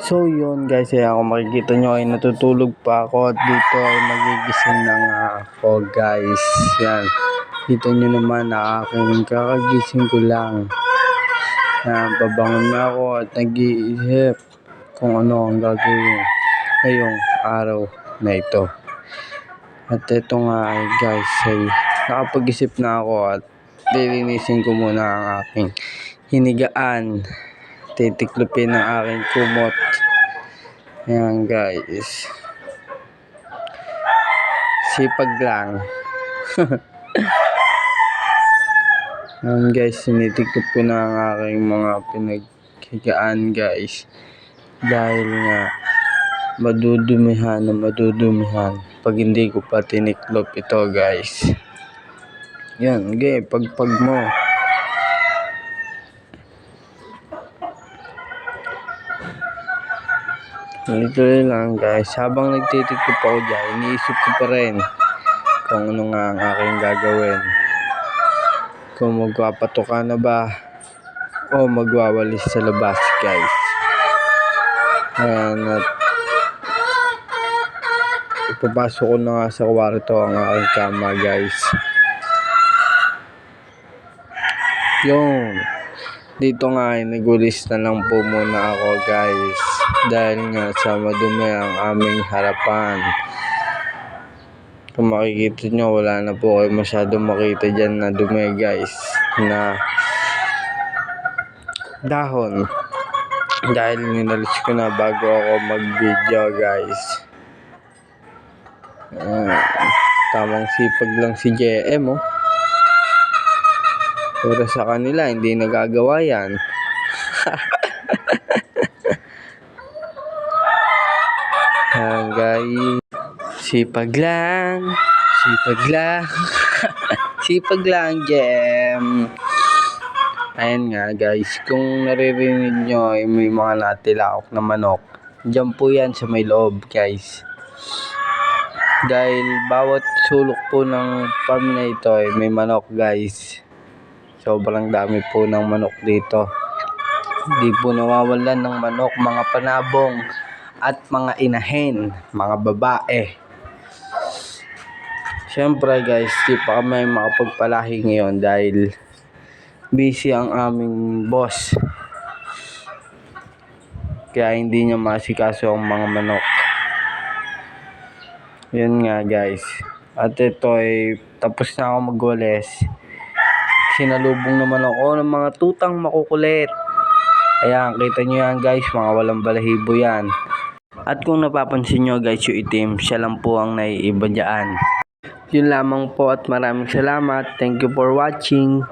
So yun guys, kaya kung makikita nyo ay natutulog pa ako at dito ay magigising na nga ako guys. Yan, kita nyo naman na aking kakagising ko lang. Yan, pabangon na ako at nag-iisip kung ano ang gagawin ngayong araw na ito. At ito nga ay guys, ay nakapag-isip na ako at lilinisin ko muna ang aking hinigaan. Titiklopin ang aking kumot. Ayan guys, sipag lang. Ayan guys, sinitiklop ko na ang aking mga pinaghigaan guys, dahil nga madudumihan pag hindi ko pa tiniklop ito guys. Yan, okay, pagpag mo. Ito lang guys, habang nagtitiklop ako dyan, iniisip ko pa rin kung ano nga ang aking gagawin. Kung magpapatuka na ba o magwawalis sa labas guys. Ayan, at ipapasok ko na nga sa kwarto ang aking kama guys. Yung dito nga ay nagulis na lang po muna ako guys, dahil nga sa madumi ang aming harapan. Kung makikita nyo, wala na po kayo masyadong makita dyan na dumi guys, na dahon, dahil ninalis ko na bago ako mag video guys. Tamang sipag lang si JM oh. Pero sa kanila hindi nagagawa yan. Ayan guys, sipag lang sipag lang JM. Ayan nga guys, kung naririnig nyo ay may mga natilaok na manok, dyan po yan sa may loob guys. Dahil bawat sulok po ng farm na ito ay may manok guys. Sobrang dami po ng manok dito. Hindi po nawawalan ng manok, mga panabong at mga inahin, mga babae. Siyempre guys, di pa kami makapagpalahi ngayon dahil busy ang aming boss. Kaya hindi niya masikaso ang mga manok. Yun nga guys. At ito ay tapos na ako magwalis. Sinalubong naman ako ng mga tutang makukulit. Ayan, kita nyo yan guys, mga walang balahibo yan. At kung napapansin nyo guys, yung itim, siya lang po ang naiiba dyan. Yun lamang po at maraming salamat. Thank you for watching.